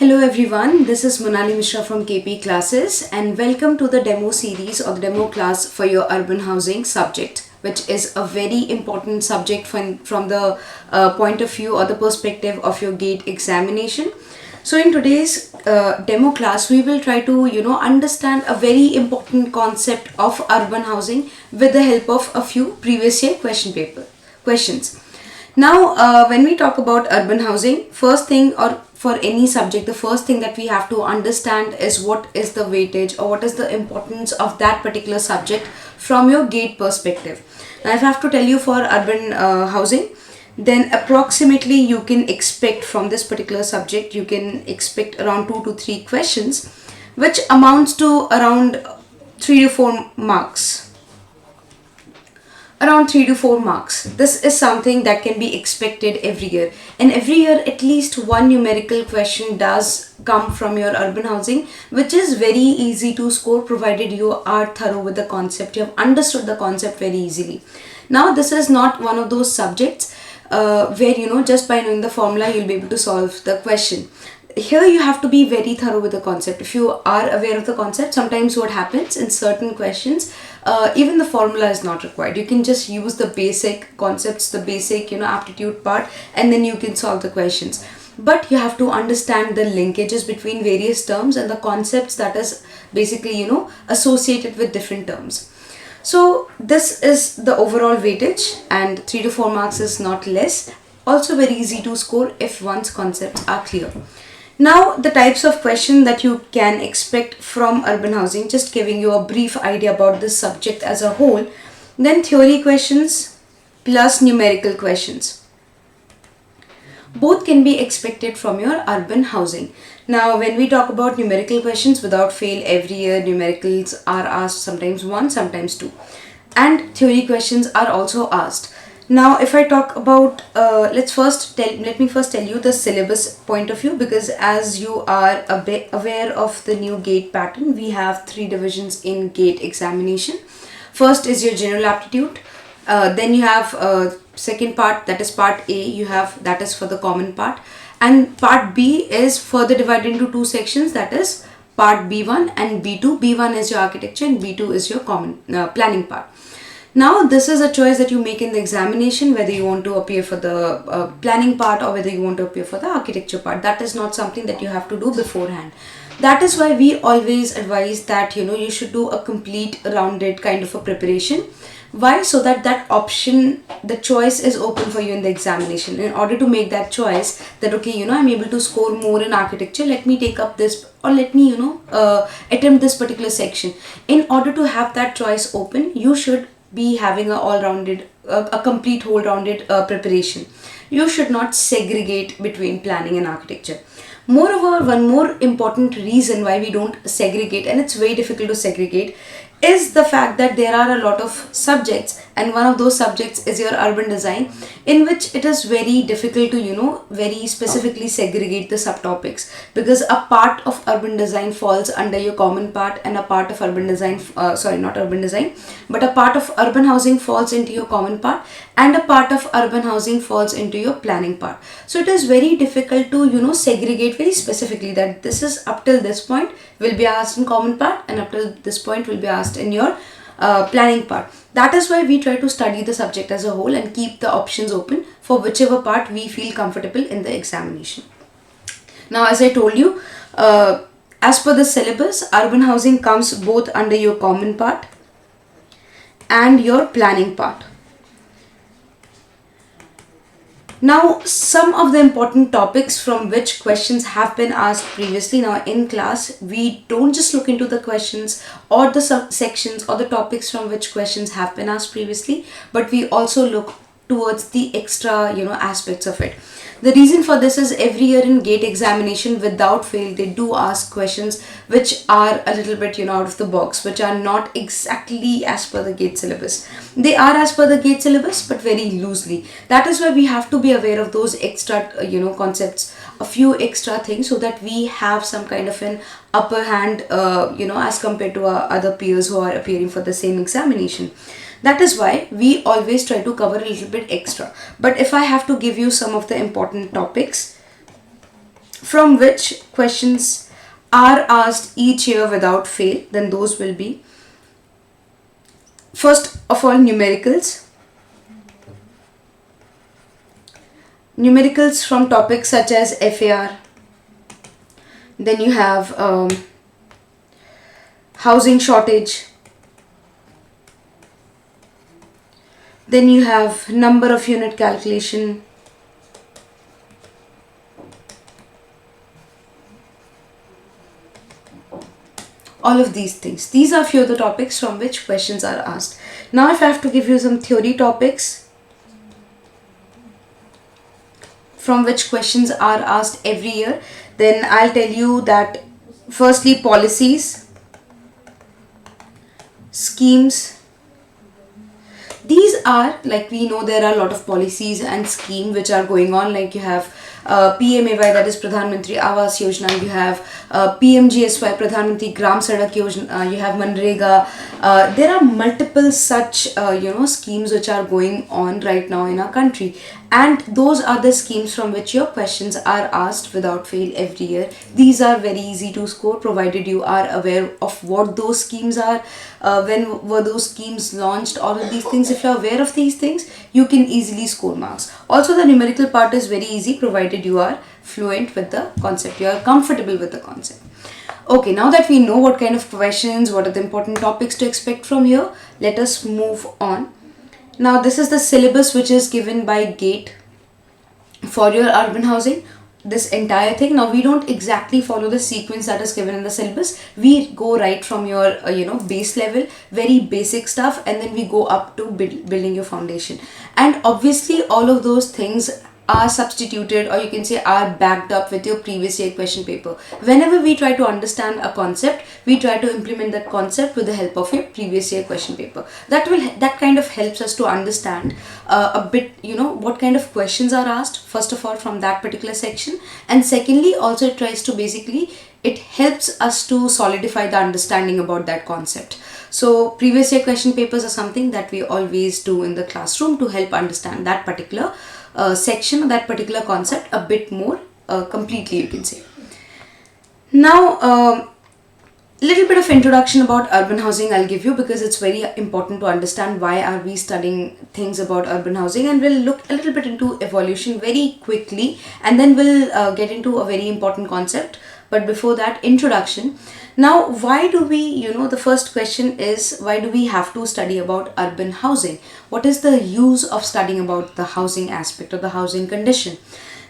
Hello everyone, this is Monali Mishra from KP Classes and welcome to the demo series or the demo class for your urban housing subject, which is a very important subject from the point of view or the perspective of your GATE examination. So in today's demo class, we will try to understand a very important concept of urban housing with the help of a few previous year questions. Now, when we talk about urban housing, first thing or for any subject, the first thing that we have to understand is what is the weightage or what is the importance of that particular subject from your GATE perspective. Now, if I have to tell you for urban housing, then approximately you can expect from this particular subject, you can expect around 2 to 3 questions, which amounts to around 3 to 4 marks. Around 3 to 4 marks. This is something that can be expected every year. And every year at least one numerical question does come from your urban housing, which is very easy to score provided you are thorough with the concept. You have understood the concept very easily. Now this is not one of those subjects where just by knowing the formula you'll be able to solve the question. Here you have to be very thorough with the concept. If you are aware of the concept, sometimes what happens in certain questions, even the formula is not required. You can just use the basic concepts, the basic aptitude part, and then you can solve the questions. But you have to understand the linkages between various terms and the concepts that is basically associated with different terms. So this is the overall weightage, and 3 to 4 marks is not less. Also very easy to score if one's concepts are clear. Now the types of question that you can expect from urban housing, just giving you a brief idea about this subject as a whole. Then theory questions plus numerical questions. Both can be expected from your urban housing. Now when we talk about numerical questions, without fail every year numericals are asked, sometimes 1, sometimes 2. And theory questions are also asked. Now if I talk about, let me first tell you the syllabus point of view, because as you are a bit aware of the new GATE pattern, we have 3 divisions in GATE examination. First is your general aptitude, then you have second part, that is part A, you have that is for the common part, and part B is further divided into 2 sections, that is part B1 and B2. B1 is your architecture and B2 is your common planning part. Now this is a choice that you make in the examination, whether you want to appear for the planning part or whether you want to appear for the architecture part. That is not something that you have to do beforehand. That is why we always advise that you should do a complete rounded kind of a preparation. Why? So that option, the choice is open for you in the examination. In order to make that choice that okay, I'm able to score more in architecture, let me take up this, or let me attempt this particular section. In order to have that choice open, you should be having a complete whole rounded preparation. You should not segregate between planning and architecture. Moreover, one more important reason why we don't segregate, and it's very difficult to segregate, is the fact that there are a lot of subjects, and one of those subjects is your urban design, in which it is very difficult to very specifically segregate the subtopics, because a part of urban design falls under your common part, and a part of urban design not urban design, but a part of urban housing falls into your common part, and a part of urban housing falls into your planning part. So it is very difficult to segregate very specifically that this is up till this point will be asked in common part, and up till this point will be asked in your planning part. That is why we try to study the subject as a whole and keep the options open for whichever part we feel comfortable in the examination. Now as I told you, as per the syllabus, urban housing comes both under your common part and your planning part. Now, some of the important topics from which questions have been asked previously. Now, in class, we don't just look into the questions or the sections or the topics from which questions have been asked previously, but we also look towards the extra, aspects of it. The reason for this is every year in GATE examination, without fail, they do ask questions which are a little bit, out of the box, which are not exactly as per the GATE syllabus. They are as per the GATE syllabus, but very loosely. That is why we have to be aware of those extra, concepts, a few extra things, so that we have some kind of an upper hand, as compared to our other peers who are appearing for the same examination. That is why we always try to cover a little bit extra. But if I have to give you some of the important topics from which questions are asked each year without fail, then those will be, first of all, numericals. Numericals from topics such as FAR. Then you have housing shortage. Then you have number of unit calculation. All of these things. These are few of the topics from which questions are asked. Now if I have to give you some theory topics from which questions are asked every year, then I'll tell you that firstly, policies, schemes. These are, like, we know there are a lot of policies and schemes which are going on, like you have PMAY, that is Pradhan Mantri Awas Yojana, you have PMGSY, Pradhan Mantri Gram Sadak Yojana, you have Manrega. There are multiple such schemes which are going on right now in our country, and those are the schemes from which your questions are asked without fail every year. These are very easy to score provided you are aware of what those schemes are, when were those schemes launched, all of these things. If you are aware of these things, you can easily score marks. Also, the numerical part is very easy provided you are fluent with the concept, you are comfortable with the concept. Okay, now that we know what kind of questions, what are the important topics to expect from here, let us move on. Now this is the syllabus which is given by GATE for your urban housing, this entire thing. Now we don't exactly follow the sequence that is given in the syllabus. We go right from your base level, very basic stuff, and then we go up to building your foundation. And obviously all of those things are substituted, or you can say are backed up with your previous year question paper. Whenever we try to understand a concept, we try to implement that concept with the help of your previous year question paper. That kind of helps us to understand a bit, what kind of questions are asked, first of all, from that particular section, and secondly also it helps us to solidify the understanding about that concept. So previous year question papers are something that we always do in the classroom to help understand that particular section, that particular concept a bit more completely, you can say. Now little bit of introduction about urban housing I'll give you, because it's very important to understand why are we studying things about urban housing, and we'll look a little bit into evolution very quickly, and then we'll get into a very important concept. But before that, introduction. Now, why do we, the first question is, why do we have to study about urban housing? What is the use of studying about the housing aspect or the housing condition?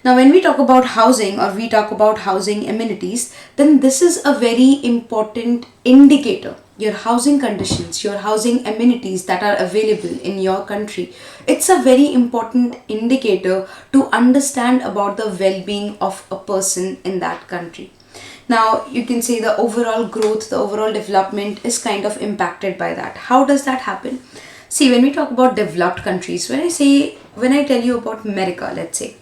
Now, when we talk about housing, or we talk about housing amenities, then this is a very important indicator. Your housing conditions, your housing amenities that are available in your country. It's a very important indicator to understand about the well-being of a person in that country. Now, you can say the overall growth, the overall development is kind of impacted by that. How does that happen? See, when we talk about developed countries, when I tell you about America, let's say,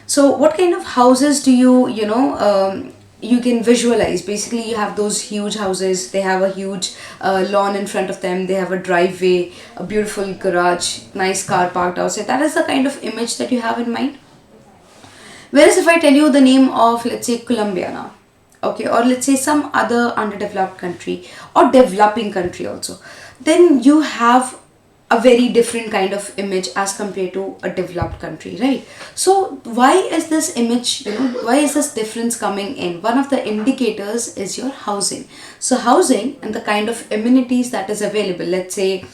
so what kind of houses do you can visualize? Basically, you have those huge houses, they have a huge lawn in front of them, they have a driveway, a beautiful garage, nice car parked outside. That is the kind of image that you have in mind. Whereas if I tell you the name of, let's say, Colombia now, okay, or let's say some other underdeveloped country or developing country also, then you have a very different kind of image as compared to a developed country, right? So why is this image, why is this difference coming in? One of the indicators is your housing. So housing and the kind of amenities that is available, let's say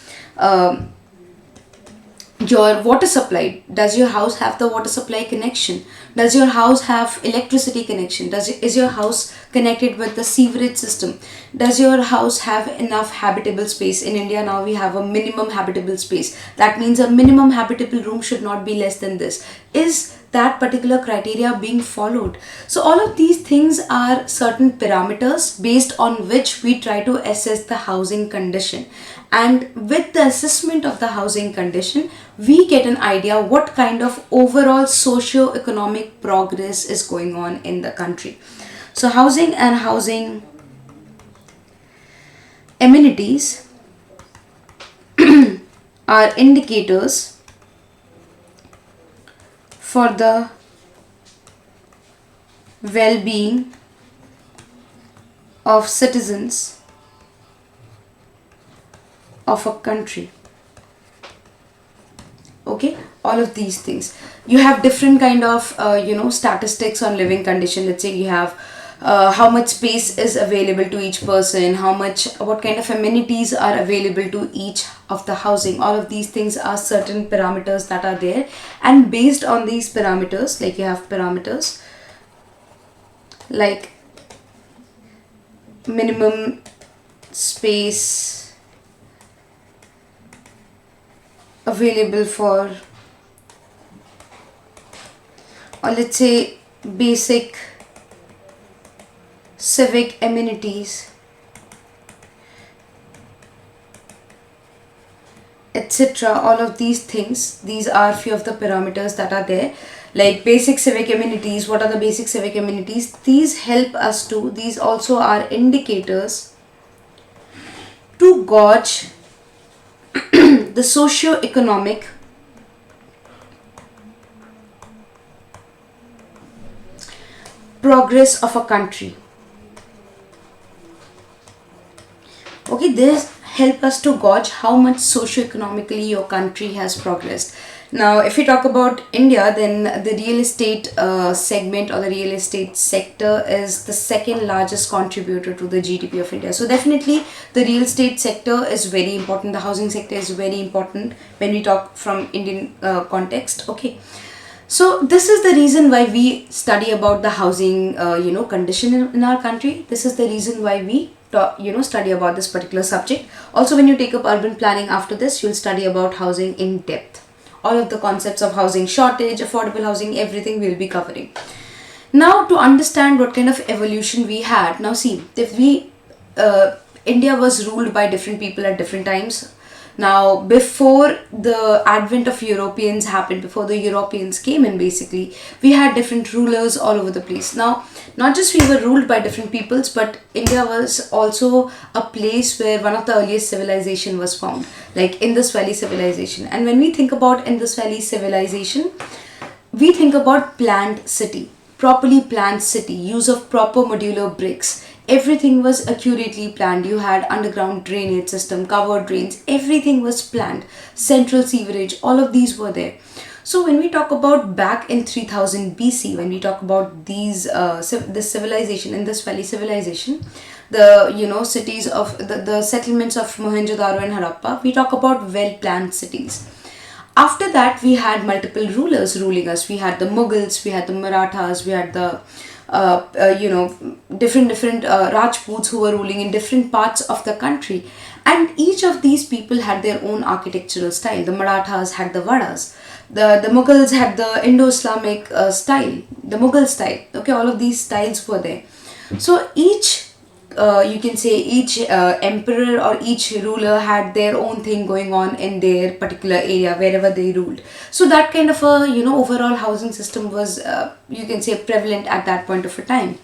your water supply. Does your house have the water supply connection? Does your house have electricity connection? Is your house connected with the sewerage system? Does your house have enough habitable space? In India now we have a minimum habitable space. That means a minimum habitable room should not be less than this. Is that particular criteria being followed? So all of these things are certain parameters based on which we try to assess the housing condition. And with the assessment of the housing condition, we get an idea what kind of overall socio-economic progress is going on in the country. So housing and housing amenities are indicators for the well-being of citizens of a country. Okay, all of these things. You have different kind of statistics on living condition. Let's say you have how much space is available to each person, what kind of amenities are available to each of the housing. All of these things are certain parameters that are there, and based on these parameters, like you have parameters like minimum space available for, or let's say basic civic amenities, etc. All of these things, these are few of the parameters that are there. Like basic civic amenities, what are the basic civic amenities? These help us to, these also are indicators to gauge the socio-economic progress of a country. Okay, this help us to gauge how much socio-economically your country has progressed. Now, if we talk about India, then the real estate segment or the real estate sector is the second largest contributor to the GDP of India. So definitely the real estate sector is very important. The housing sector is very important when we talk from Indian context. Okay. So this is the reason why we study about the housing, condition in our country. This is the reason why we study about this particular subject. Also, when you take up urban planning after this, you'll study about housing in depth. All of the concepts of housing shortage, affordable housing, everything we'll be covering. Now, to understand what kind of evolution we had. Now, see, if India was ruled by different people at different times. Now, before the advent of Europeans happened, before the Europeans came in, basically, we had different rulers all over the place. Now, not just we were ruled by different peoples, but India was also a place where one of the earliest civilization was found, like Indus Valley civilization. And when we think about Indus Valley civilization, we think about planned city, properly planned city, use of proper modular bricks. Everything was accurately planned. You had underground drainage system, covered drains, everything was planned. Central sewerage, all of these were there. So when we talk about back in 3000 BC, when we talk about this civilization, Indus Valley civilization, the cities of the settlements of Mohenjo-daro and Harappa, we talk about well-planned cities. After that, we had multiple rulers ruling us. We had the Mughals, we had the Marathas, we had the different Rajputs who were ruling in different parts of the country, and each of these people had their own architectural style. The Marathas had the Vadas, the Mughals had the Indo-Islamic style, the Mughal style. Okay, all of these styles were there. So each emperor or each ruler had their own thing going on in their particular area wherever they ruled. So that kind of a overall housing system was prevalent at that point of a time.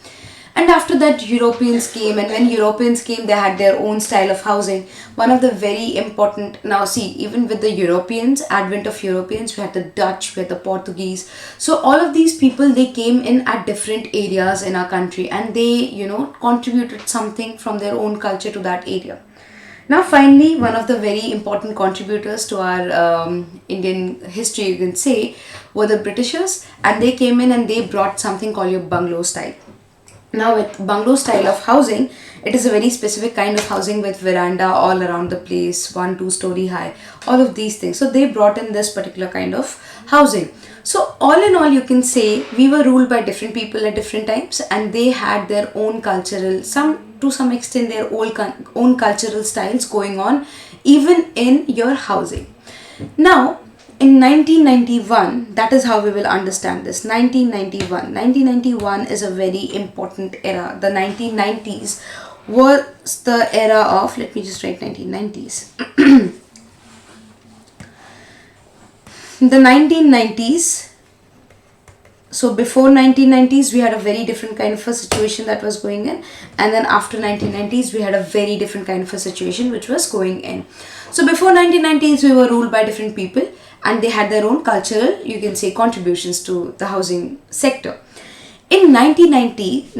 And after that, Europeans came, and when Europeans came, they had their own style of housing. One of the very important, now see, even with the Europeans, advent of Europeans, we had the Dutch, we had the Portuguese. So all of these people, they came in at different areas in our country, and they, contributed something from their own culture to that area. Now finally, one of the very important contributors to our Indian history, you can say, were the Britishers, and they came in and they brought something called your bungalow style. Now with bungalow style of housing, it is a very specific kind of housing with veranda all around the place, 1-2 story high, all of these things. So they brought in this particular kind of housing. So all in all, you can say we were ruled by different people at different times, and they had their own cultural, to some extent their own cultural styles going on even in your housing. Now in 1991, that is how we will understand this. 1991 is a very important era. The 1990s was the era of, let me just write 1990s. The 1990s, so before 1990s, we had a very different kind of a situation that was going in, and then after 1990s, we had a very different kind of a situation which was going in. So before 1990s, we were ruled by different people, and they had their own cultural, contributions to the housing sector. In 1990,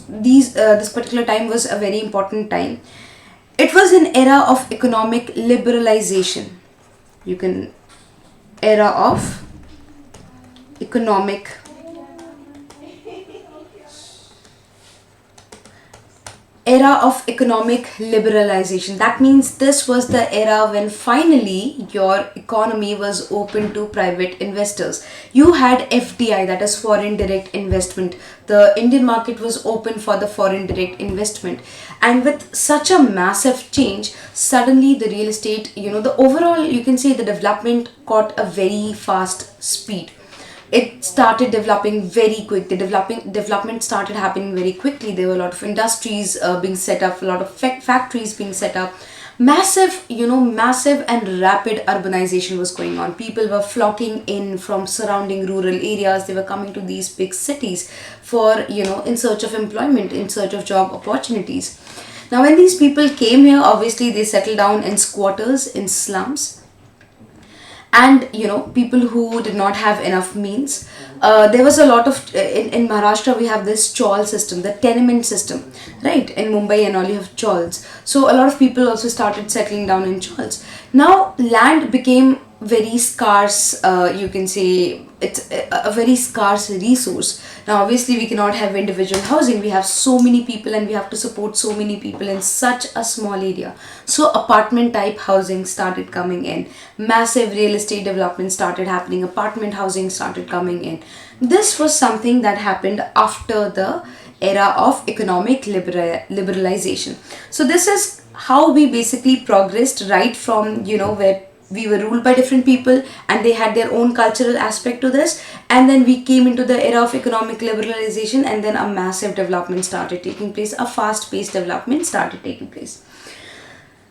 this particular time was a very important time. It was an era of economic liberalization. You can era of economic liberalization. That means this was the era when finally your economy was open to private investors. You had FDI, that is foreign direct investment. The Indian market was open for the foreign direct investment, and with such a massive change, suddenly the real estate, the overall, you can say, the development caught a very fast speed. It started developing very quick. The development started happening very quickly. There were a lot of industries being set up, a lot of factories being set up. Massive and rapid urbanization was going on. People were flocking in from surrounding rural areas. They were coming to these big cities for, in search of employment, in search of job opportunities. Now, when these people came here, obviously they settled down in squatters, in slums, and people who did not have enough means. There was a lot of in Maharashtra we have this chawl system, the tenement system, right? In Mumbai and all, you have chawls. So a lot of people also started settling down in chawls. Now land became very scarce. You can say it's a very scarce resource. Now obviously we cannot have individual housing. We have so many people and we have to support so many people in such a small area. So apartment type housing started coming in. Massive real estate development started happening. Apartment housing started coming in. This was something that happened after the era of economic liberalization. So this is how we basically progressed, right from where we were ruled by different people and they had their own cultural aspect to this, and then we came into the era of economic liberalization, and then a massive development started taking place, a fast-paced development started taking place.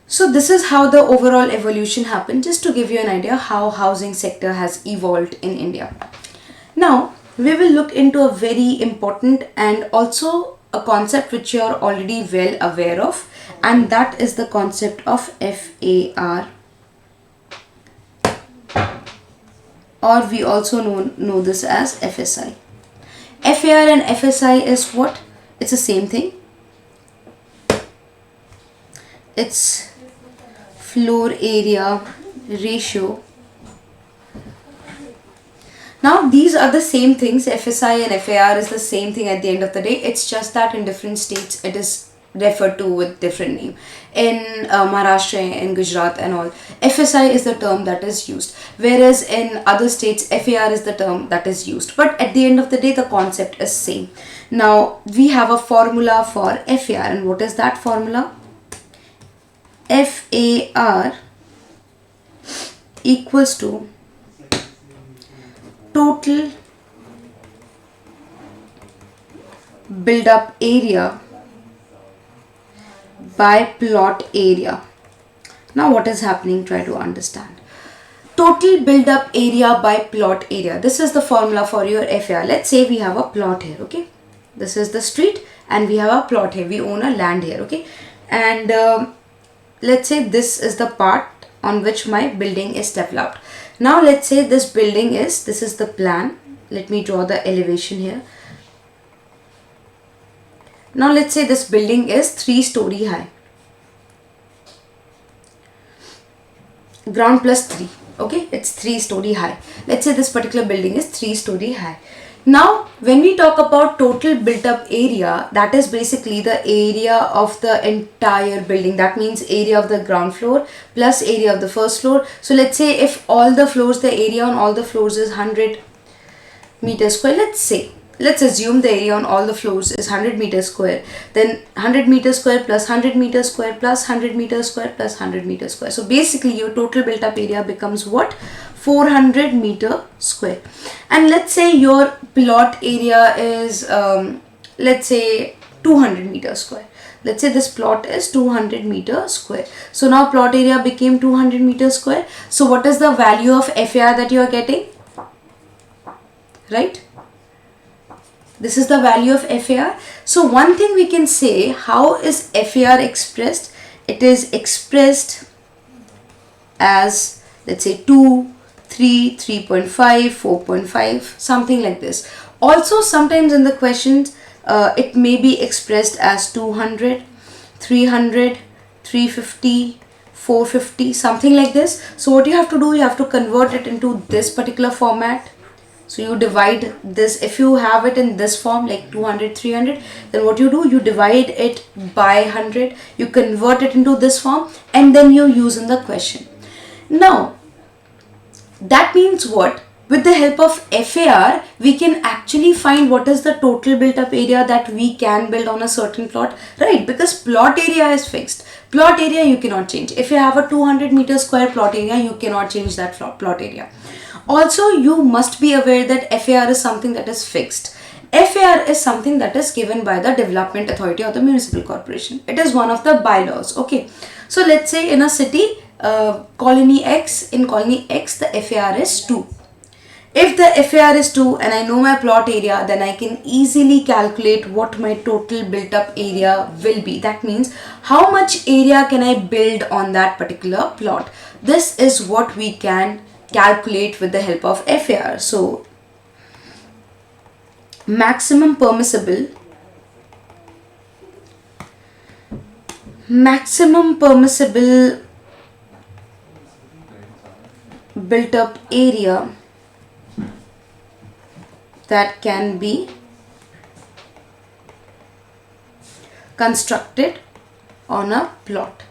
So this is how the overall evolution happened, just to give you an idea how housing sector has evolved in India. Now we will look into a very important and also a concept which you are already well aware of, and that is the concept of FAR, or we also know this as FSI. FAR and FSI is what? It's the same thing. It's floor area ratio. Now these are the same things. FSI and FAR is the same thing at the end of the day. It's just that in different states it is referred to with different name. In Maharashtra, in Gujarat and all, FSI is the term that is used, whereas in other states FAR is the term that is used, but at the end of the day the concept is same. Now we have a formula for FAR, and what is that formula? FAR equals to total build up area by plot area. Now what is happening? Try to understand. Total build up area by plot area. This is the formula for your FAR. Let's say we have a plot here, okay? This is the street and we have a plot here. We own a land here, okay? And let's say this is the part on which my building is developed. Now let's say this building is, this is the plan. Let me draw the elevation here. Now let's say this building is 3-story high. Ground plus 3. Okay, it's 3-story high. Let's say this particular building is 3-story high. Now when we talk about total built up area, that is basically the area of the entire building. That means area of the ground floor plus area of the first floor. So let's say if all the floors, the area on all the floors is 100 meters square, let's assume the area on all the floors is 100 meters square, then 100 meters square plus 100 meters square plus 100 meters square plus 100 meters square. So basically your total built up area becomes what? 400 meter square. And let's say your plot area is let's say 200 meters square. Let's say this plot is 200 meters square. So now plot area became 200 meters square. So what is the value of FAR that you are getting? Right? This is the value of FAR. So one thing we can say, how is FAR expressed? It is expressed as, let's say 2, 3, 3.5, 4.5, something like this. Also, sometimes in the questions, it may be expressed as 200, 300, 350, 450, something like this. So what you have to do, you have to convert it into this particular format. So you divide this, if you have it in this form like 200, 300, then what you do, you divide it by 100, you convert it into this form, and then you use in the question. Now, that means what? With the help of FAR, we can actually find what is the total built up area that we can build on a certain plot, right? Because plot area is fixed. Plot area you cannot change. If you have a 200 meter square plot area, you cannot change that plot area. Also, you must be aware that FAR is something that is fixed. FAR is something that is given by the development authority or the municipal corporation. It is one of the bylaws. Okay. So let's say in a city, colony X, in colony X, the FAR is 2. If the FAR is 2 and I know my plot area, then I can easily calculate what my total built up area will be. That means how much area can I build on that particular plot. This is what we can calculate with the help of FAR. So, maximum permissible built up area that can be constructed on a plot.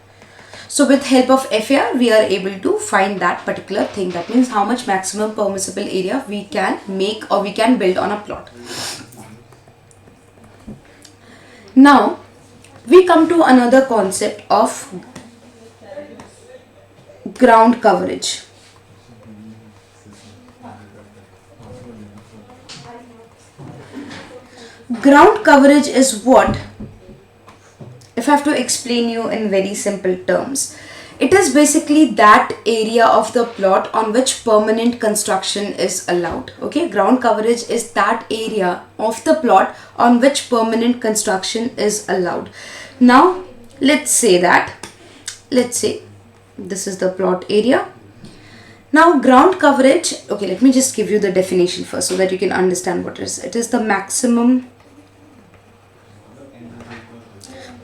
So with help of FAR, we are able to find that particular thing. That means how much maximum permissible area we can make or we can build on a plot. Now, we come to another concept of ground coverage. Ground coverage is what? If I have to explain you in very simple terms, it is basically that area of the plot on which permanent construction is allowed. Okay, ground coverage is that area of the plot on which permanent construction is allowed. Now, let's say this is the plot area. Now, ground coverage, okay, let me just give you the definition first so that you can understand what it is. It is the maximum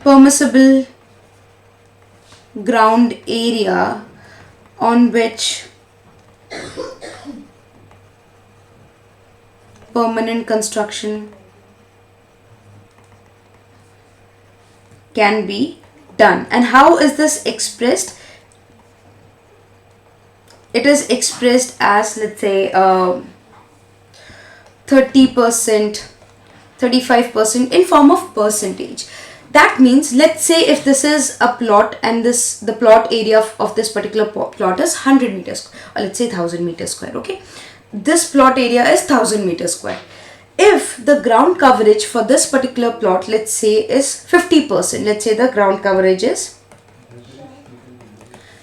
permissible ground area on which permanent construction can be done. And how is this expressed? It is expressed as, let's say, 30%, 35% in form of percentage. That means, let's say if this is a plot and the plot area of this particular plot is 100 meters, or let's say 1000 meters square. Okay, this plot area is 1000 meters square. If the ground coverage for this particular plot, let's say, is 50%, let's say the ground coverage is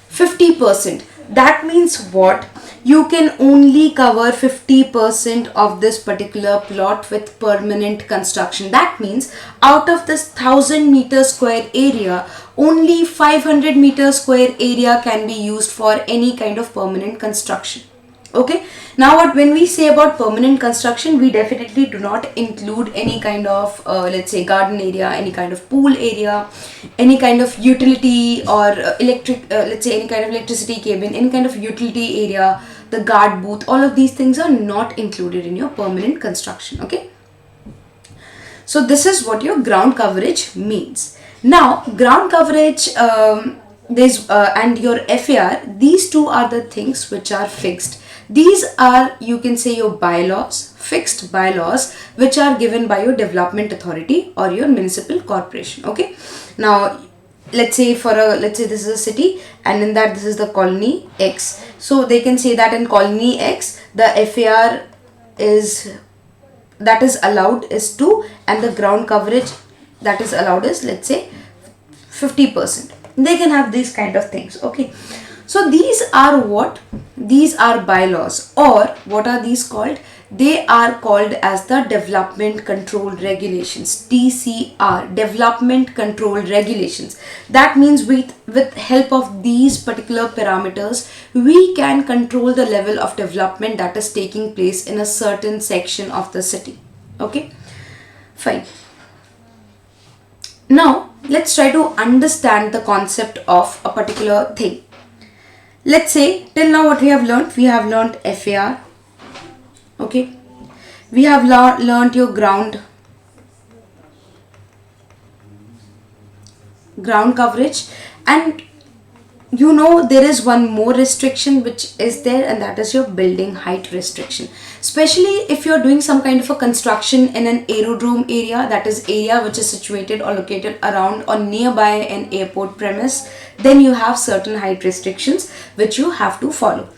50%. That means what? You can only cover 50% of this particular plot with permanent construction. That means out of this 1000 meter square area, only 500 meter square area can be used for any kind of permanent construction. Okay, now when we say about permanent construction, we definitely do not include any kind of let's say garden area, any kind of pool area, any kind of utility or let's say any kind of electricity cabin, any kind of utility area, the guard booth. All of these things are not included in your permanent construction. Okay, so this is what your ground coverage means. Now, ground coverage and your FAR, these two are the things which are fixed. These are, you can say, your bylaws, fixed bylaws, which are given by your development authority or your municipal corporation. Okay, now let's say this is a city, and in that this is the colony X. So they can say that in colony X, the FAR that is allowed is 2, and the ground coverage that is allowed is, let's say, 50%. They can have these kind of things. Okay, so these are what? These are bylaws, or what are these called? They are called as the Development Control Regulations, DCR, Development Control Regulations. That means with help of these particular parameters, we can control the level of development that is taking place in a certain section of the city. Okay, fine. Now let's try to understand the concept of a particular thing. Let's say till now what we have learned FAR. Okay, we have learned your ground coverage, and you know there is one more restriction which is there, and that is your building height restriction. Especially if you're doing some kind of a construction in an aerodrome area, that is area which is situated or located around or nearby an airport premise, then you have certain height restrictions which you have to follow.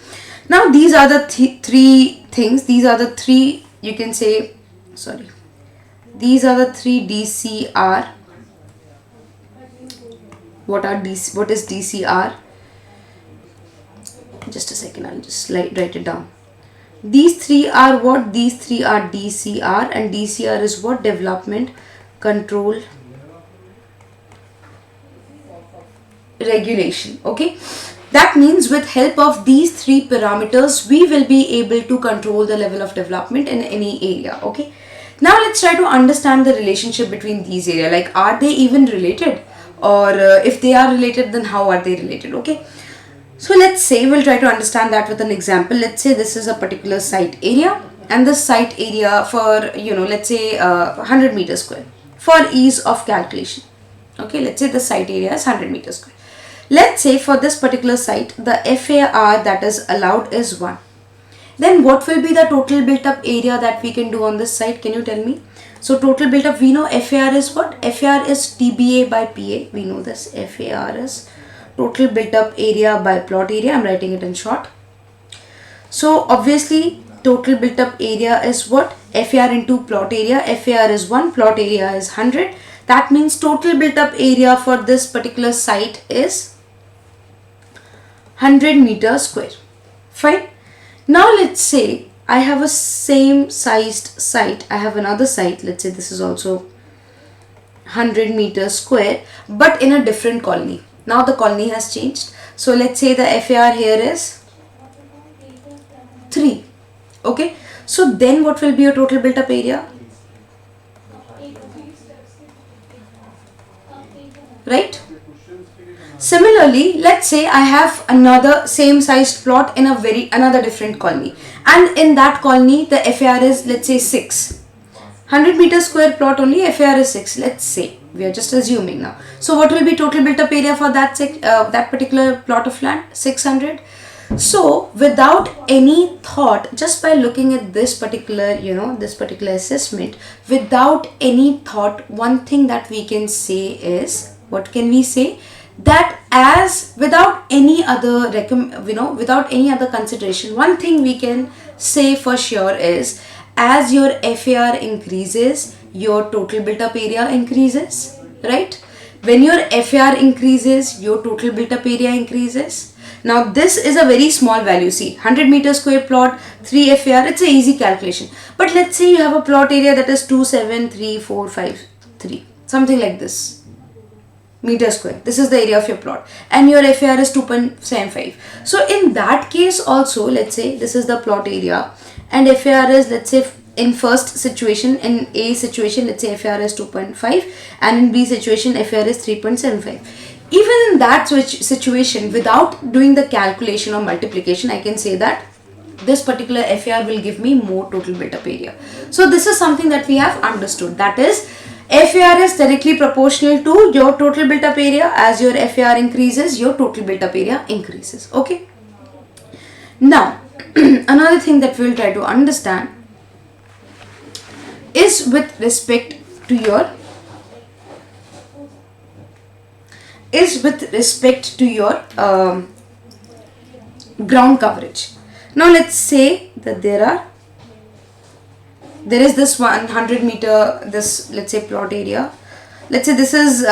Now these are the three things, these are the three, you can say, sorry, these are the three DCR. What is DCR? Just a second, I'll just write it down. These three are what? These three are DCR, and DCR is what? Development, control, regulation. Okay, that means with help of these three parameters we will be able to control the level of development in any area. Okay, now let's try to understand the relationship between these areas. Like, are they even related, or if they are related, then how are they related? Okay, so let's say we'll try to understand that with an example. Let's say this is a particular site area, and this site area for, let's say 100 meters square for ease of calculation. Okay, let's say the site area is 100 meters square. Let's say for this particular site the FAR that is allowed is 1. Then what will be the total built up area that we can do on this site? Can you tell me? So total built up, we know FAR is what? FAR is TBA by PA. We know this. FAR is total built up area by plot area. I'm writing it in short. So obviously total built up area is what? FAR into plot area. FAR is 1, plot area is 100. That means total built up area for this particular site is 100 meters square. Fine. Now let's say I have a same sized site. I have another site. Let's say this is also 100 meters square, but in a different colony. Now the colony has changed. So let's say the FAR here is 3. Okay. So then what will be your total built up area? Right? Similarly, let's say I have another same sized plot in another different colony, and in that colony the FAR is, let's say, 6. 100 meters square plot only, FAR is 6. Let's say, we are just assuming now. So what will be total built up area for that particular plot of land? 600. So without any thought, just by looking at this particular, this particular assessment, without any thought, one thing that we can say is, what can we say? That as without any other without any other consideration, one thing we can say for sure is, as your FAR increases, your total built up area increases, right? When your FAR increases, your total built up area increases. Now this is a very small value. See, 100 meter square plot, 3 FAR, it's an easy calculation. But let's say you have a plot area that is 27343, something like this meter square. This is the area of your plot, and your FAR is 2.75. So in that case also, let's say this is the plot area, and FAR is, let's say, in first situation, in A situation, let's say FAR is 2.5, and in B situation FAR is 3.75. Even in that situation, without doing the calculation or multiplication, I can say that this particular FAR will give me more total built up area. So this is something that we have understood, that is, FAR is directly proportional to your total built up area. As your FAR increases, your total built up area increases. Okay. Now, another thing that we will try to understand is with respect to your ground coverage. Now let's say that there is this 100 meter, this, let's say, plot area. Let's say this is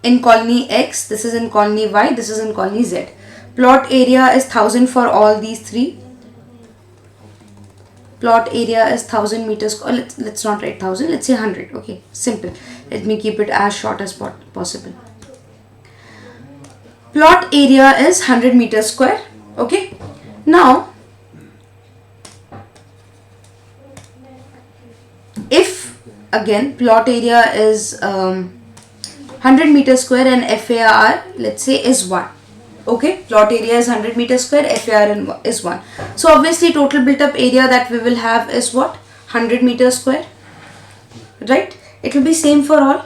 in colony X, this is in colony Y, this is in colony Z. Plot area is 1000 for all these three. Plot area is 1000 meters. Let's not write 1000, let's say 100. Okay, simple. Let me keep it as short as possible. Plot area is 100 meters square. Okay. Now, if again plot area is 100 meters square and FAR, let's say, is 1. Okay, plot area is 100 meters square, FAR is 1. So obviously total built up area that we will have is what? 100 meters square, right? It will be same for all.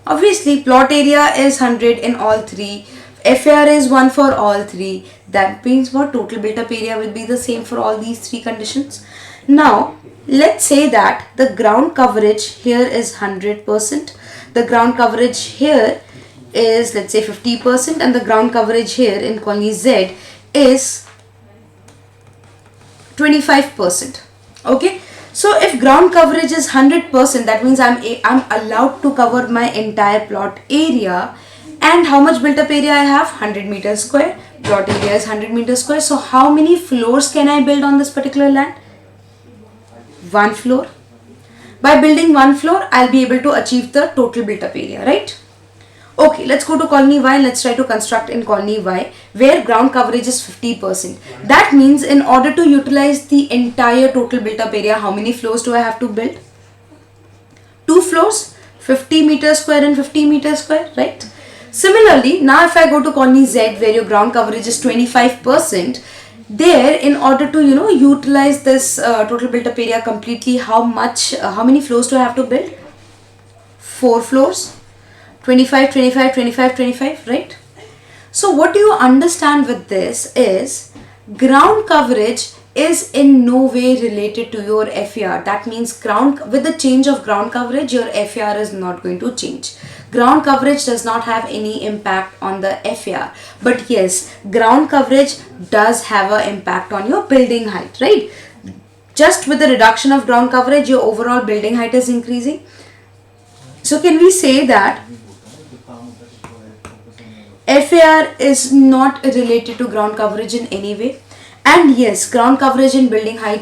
Obviously plot area is 100 in all three, FAR is 1 for all three. That means what? Total built up area will be the same for all these three conditions. Now let's say that the ground coverage here is 100%, the ground coverage here is, let's say, 50%, and the ground coverage here in colony Z is 25%. Okay, so if ground coverage is 100%, that means I'm allowed to cover my entire plot area. And how much built up area I have? 100 meters square. Plot area is 100 meters square. So how many floors can I build on this particular land? One floor. By building one floor, I'll be able to achieve the total built up area, right? Okay, let's go to colony Y. Let's try to construct in colony Y where ground coverage is 50%. That means in order to utilize the entire total built up area, how many floors do I have to build? 2 floors, 50 meters square and 50 meters square, right? Similarly, now if I go to colony Z where your ground coverage is 25%, there, in order to utilize this total built up area completely, how many floors do I have to build? 4 floors, 25, 25, 25, 25, right? So what do you understand with this is ground coverage is in no way related to your FAR. That means with the change of ground coverage, your FAR is not going to change. Ground coverage does not have any impact on the FAR. But yes, ground coverage does have an impact on your building height, right? Just with the reduction of ground coverage, your overall building height is increasing. So can we say that FAR is not related to ground coverage in any way? And yes, ground coverage and building height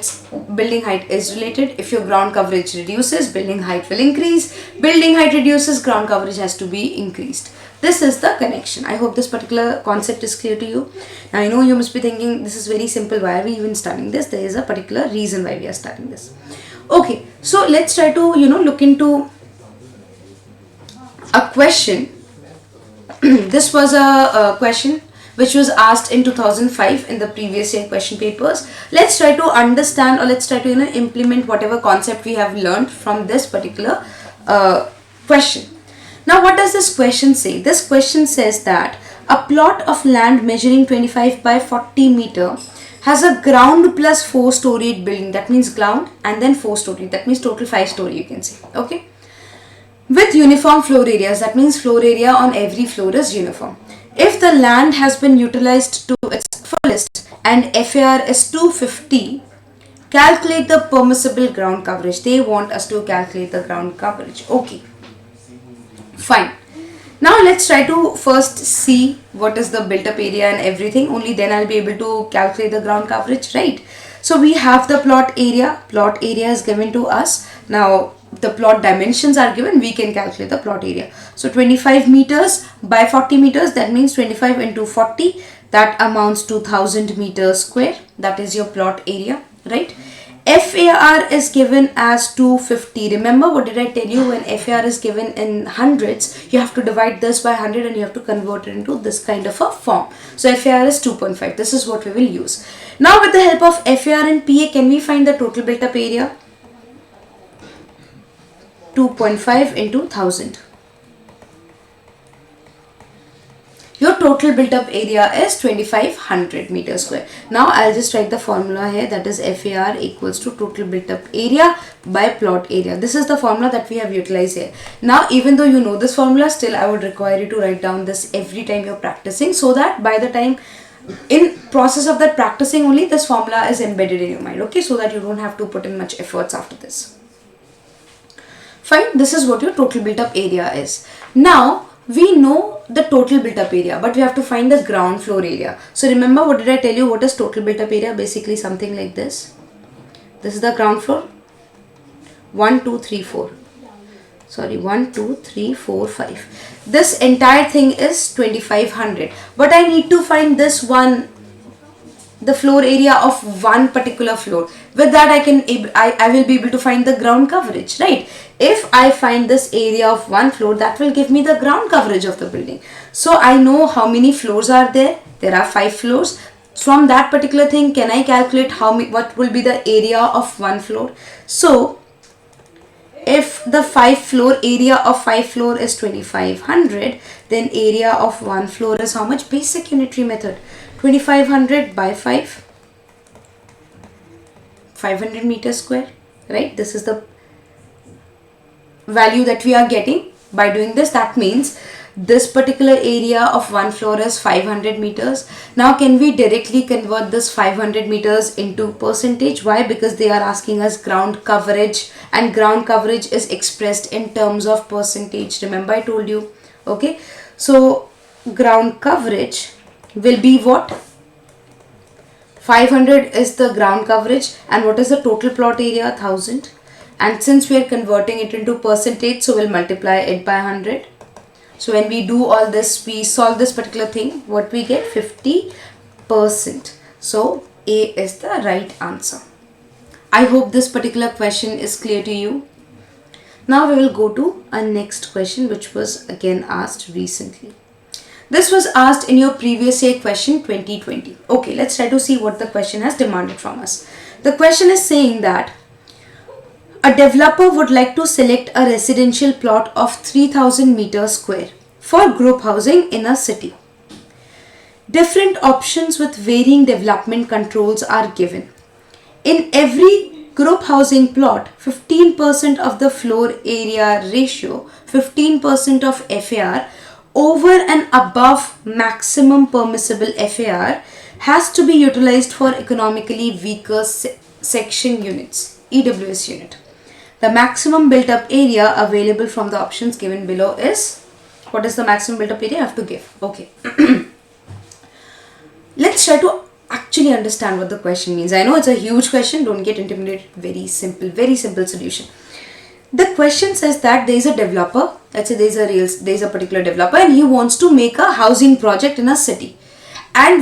is related. If your ground coverage reduces, building height will increase. Building height reduces, ground coverage has to be increased. This is the connection. I hope this particular concept is clear to you. Now I know you must be thinking this is very simple. Why are we even studying this? There is a particular reason why we are studying this. Okay, so let's try to look into a question. This was a question which was asked in 2005 in the previous year question papers. Let's try to understand, or let's try to implement whatever concept we have learned from this particular question. Now what does this question say? This question says that a plot of land measuring 25 by 40 meter has a ground plus 4-storied building. That means ground and then 4-story. That means total 5-story, you can say. Okay, with uniform floor areas. That means floor area on every floor is uniform. If the land has been utilized to its fullest and FAR is 250, calculate the permissible ground coverage. They want us to calculate the ground coverage. Okay, fine. Now let's try to first see what is the built up area and everything. Only then I'll be able to calculate the ground coverage, right? So we have the plot area. Plot area is given to us. Now the plot dimensions are given, we can calculate the plot area. So 25 meters by 40 meters, that means 25 into 40, that amounts to 1000 meters square. That is your plot area, right? FAR is given as 250. Remember what did I tell you? When FAR is given in hundreds, you have to divide this by 100 and you have to convert it into this kind of a form. So FAR is 2.5. This is what we will use. Now with the help of FAR and PA, can we find the total built up area? 2.5 into 1000. Your total built up area is 2500 meters square. Now I'll just write the formula here, that is FAR equals to total built up area by plot area. This is the formula that we have utilized here. Now even though you know this formula, still I would require you to write down this every time you're practicing, so that by the time in process of that practicing only, this formula is embedded in your mind. Okay, so that you don't have to put in much efforts after this. Fine, this is what your total built up area is. Now we know the total built up area, but we have to find the ground floor area. So remember, what did I tell you? What is total built up area? Basically something like this. This is the ground floor. 1, 2, 3, 4. Sorry, 1, 2, 3, 4, 5. This entire thing is 2500. But I need to find this one the floor area of one particular floor. With that I will be able to find the ground coverage, right? If I find this area of one floor, that will give me the ground coverage of the building. So I know how many floors are there. There are 5 floors. From that particular thing, can I calculate what will be the area of one floor? So if the 5 floor area of 5 floor is 2500, then area of one floor is how much? Basic unitary method. 2500 by 5, 500 meters square, right? This is the value that we are getting by doing this. That means this particular area of one floor is 500 meters. Now can we directly convert this 500 meters into percentage? Why? Because they are asking us ground coverage, and ground coverage is expressed in terms of percentage. Remember I told you. Okay, so ground coverage will be what? 500 is the ground coverage, and what is the total plot area? 1000. And since we are converting it into percentage, so we'll multiply it by 100. So when we do all this, we solve this particular thing, what we get? 50%. So A is the right answer. I hope this particular question is clear to you. Now we will go to our next question, which was again asked recently. This was asked in your previous year question 2020. Okay, let's try to see what the question has demanded from us. The question is saying that a developer would like to select a residential plot of 3000 meters square for group housing in a city. Different options with varying development controls are given. In every group housing plot, 15% of the floor area ratio, 15% of FAR over and above maximum permissible FAR has to be utilized for economically weaker section units, EWS unit. The maximum built up area available from the options given below is, what is the maximum built up area? I have to give. Okay. Let's try to actually understand what the question means. I know it's a huge question. Don't get intimidated. Very simple solution. The question says that there is a developer. Let's say there is a particular developer, and he wants to make a housing project in a city. And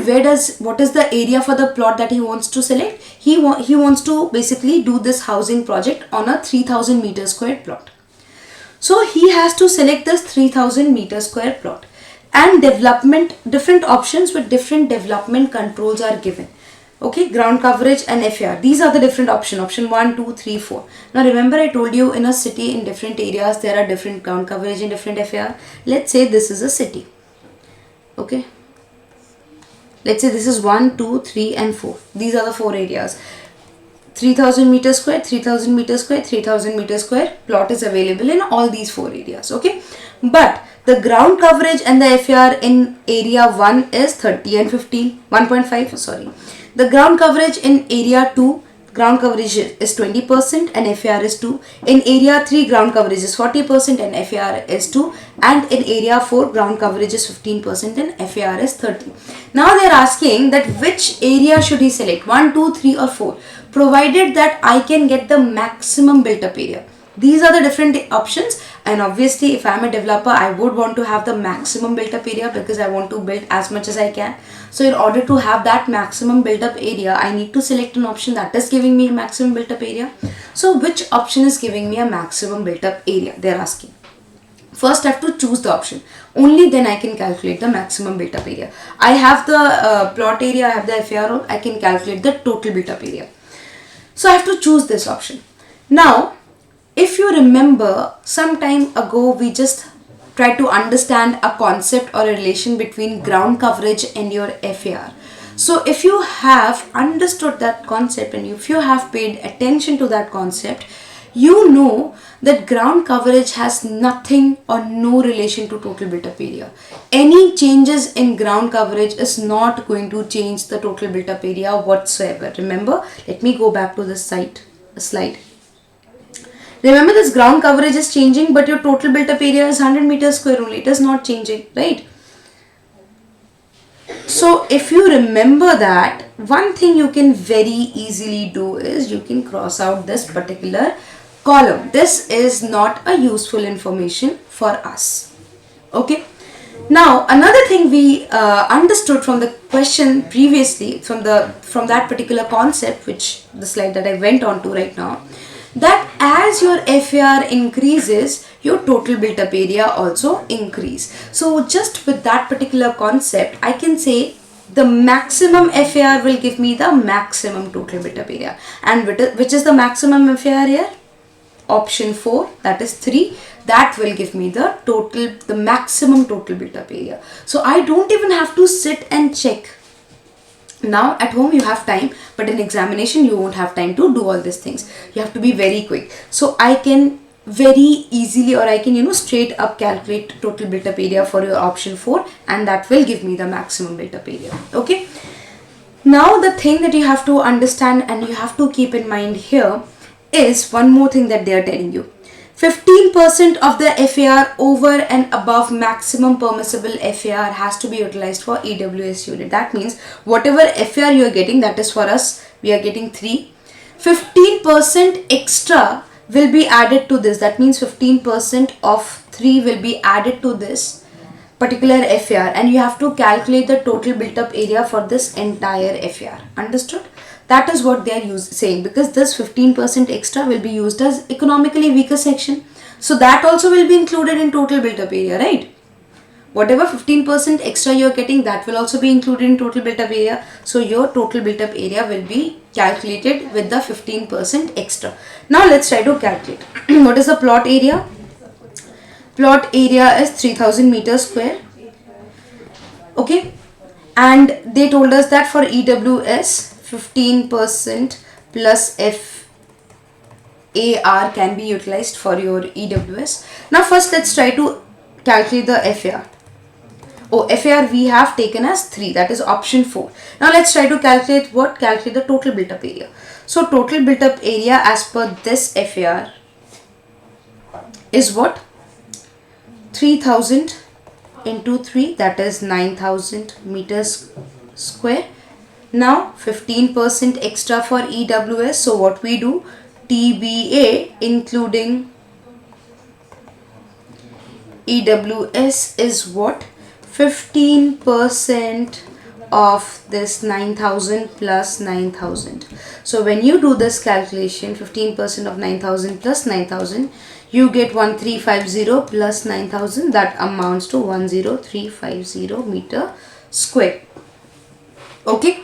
what is the area for the plot that he wants to select? He wants to basically do this housing project on a 3000 meter square plot. So he has to select this 3000 meter square plot, and different options with different development controls are given. Okay, ground coverage and FAR. These are the different options. Option 1, 2, 3, 4. Now remember I told you in a city, in different areas there are different ground coverage and different FAR. Let's say this is a city. Okay. Let's say this is 1, 2, 3 and 4. These are the 4 areas. 3000 meter square, 3000 meter square, 3000 meter square plot is available in all these 4 areas. Okay. But the ground coverage and the FAR in area 1 is 30 and 15, 1.5, sorry. The ground coverage in area 2, ground coverage is 20% and FAR is 2. In area 3, ground coverage is 40% and FAR is 2. And in area 4, ground coverage is 15% and FAR is 30. Now they are asking that which area should he select, 1, 2, 3 or 4, provided that I can get the maximum built up area. These are the different options, and obviously if I am a developer, I would want to have the maximum built up area because I want to build as much as I can. So in order to have that maximum built up area, I need to select an option that is giving me a maximum built up area. So which option is giving me a maximum built up area? They are asking. First I have to choose the option. Only then I can calculate the maximum built up area. I have the plot area, I have the FAR, I can calculate the total built up area. So I have to choose this option. Now, if you remember, some time ago we just tried to understand a concept or a relation between ground coverage and your FAR. So if you have understood that concept and if you have paid attention to that concept, you know that ground coverage has nothing or no relation to total built up area. Any changes in ground coverage is not going to change the total built up area whatsoever. Remember, let me go back to this slide. Remember, this ground coverage is changing, but your total built up area is 100 meters square only. It is not changing, right? So if you remember that, one thing you can very easily do is you can cross out this particular column. This is not a useful information for us. Okay. Now another thing we understood from the question previously, from that particular concept, which the slide that I went on to right now, that as your FAR increases, your total built up area also increase. So just with that particular concept, I can say the maximum FAR will give me the maximum total built up area. And which is the maximum FAR here? Option 4, that is 3. That will give me the maximum total built up area. So I don't even have to sit and check. Now at home you have time, but in examination you won't have time to do all these things. You have to be very quick. So I can very easily, or I can straight up calculate total built up area for your option 4, and that will give me the maximum built up area. Okay. Now the thing that you have to understand and you have to keep in mind here is one more thing that they are telling you. 15% of the FAR over and above maximum permissible FAR has to be utilized for EWS unit. That means whatever FAR you are getting, that is for us, we are getting 3. 15% extra will be added to this. That means 15% of 3 will be added to this particular FAR, and you have to calculate the total built up area for this entire FAR. Understood? That is what they are saying, because this 15% extra will be used as economically weaker section. So that also will be included in total built up area, right? Whatever 15% extra you are getting, that will also be included in total built up area. So your total built up area will be calculated with the 15% extra. Now let's try to calculate. What is the plot area? Plot area is 3000 meters square. Okay. And they told us that for EWS, 15% plus FAR can be utilized for your EWS. Now first let's try to calculate the FAR. Oh, FAR we have taken as 3, that is option 4. Now let's try to calculate what? Calculate the total built up area. So total built up area as per this FAR is what? 3000 into 3, that is 9000 meters square. Now 15% extra for EWS. So what we do? TBA including EWS is what? 15% of this 9000 plus 9000. So when you do this calculation, 15% of 9000 plus 9000, you get 1350 plus 9000, that amounts to 10350 meter square. Okay,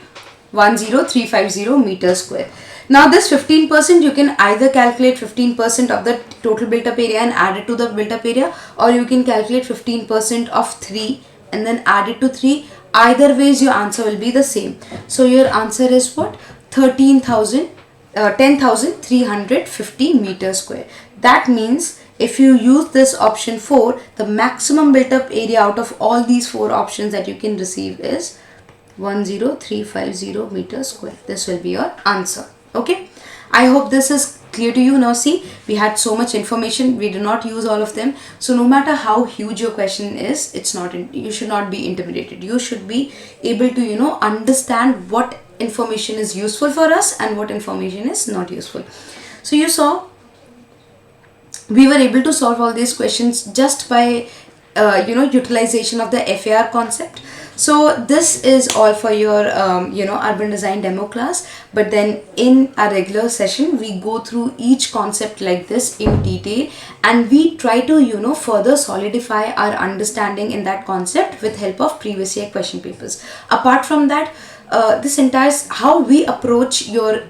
10350 meter square. Now this 15%, you can either calculate 15% of the total built up area and add it to the built up area, or you can calculate 15% of 3 and then add it to 3. Either ways your answer will be the same. So your answer is what? 10,350 meter square. That means if you use this option 4, the maximum built up area out of all these 4 options that you can receive is 10350 meter square. This will be your answer. Okay, I hope this is clear to you. Now see, we had so much information, we did not use all of them. So no matter how huge your question is, you should not be intimidated. You should be able to understand what information is useful for us and what information is not useful. So you saw we were able to solve all these questions just by utilization of the FAR concept. So this is all for your urban design demo class, but then in our regular session we go through each concept like this in detail, and we try to further solidify our understanding in that concept with help of previous year question papers. Apart from that, this entire how we approach your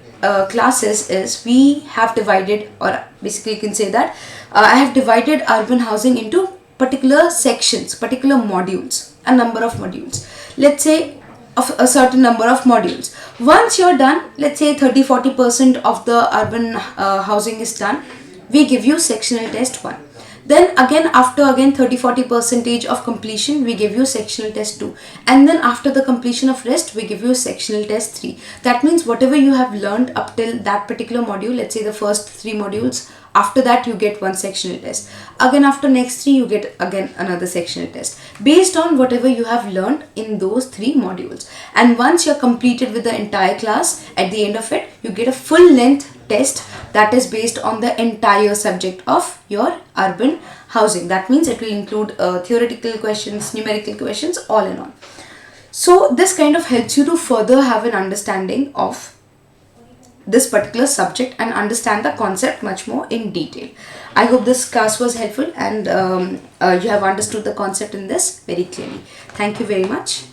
classes is we have divided, or basically you can say that I have divided urban housing into particular sections, particular modules, a number of modules. Let's say of a certain number of modules. Once you're done, let's say 30-40% of the urban housing is done, we give you sectional test 1. Then again, after 30-40% of completion, we give you sectional test 2. And then after the completion of rest, we give you sectional test 3. That means whatever you have learned up till that particular module, let's say the first 3 modules, after that you get 1 sectional test. Again after next 3, you get again another sectional test based on whatever you have learned in those 3 modules. And once you're completed with the entire class, at the end of it, you get a full length test that is based on the entire subject of your urban housing. That means it will include theoretical questions, numerical questions, all in all. So this kind of helps you to further have an understanding of this particular subject and understand the concept much more in detail. I hope this class was helpful and you have understood the concept in this very clearly. Thank you very much.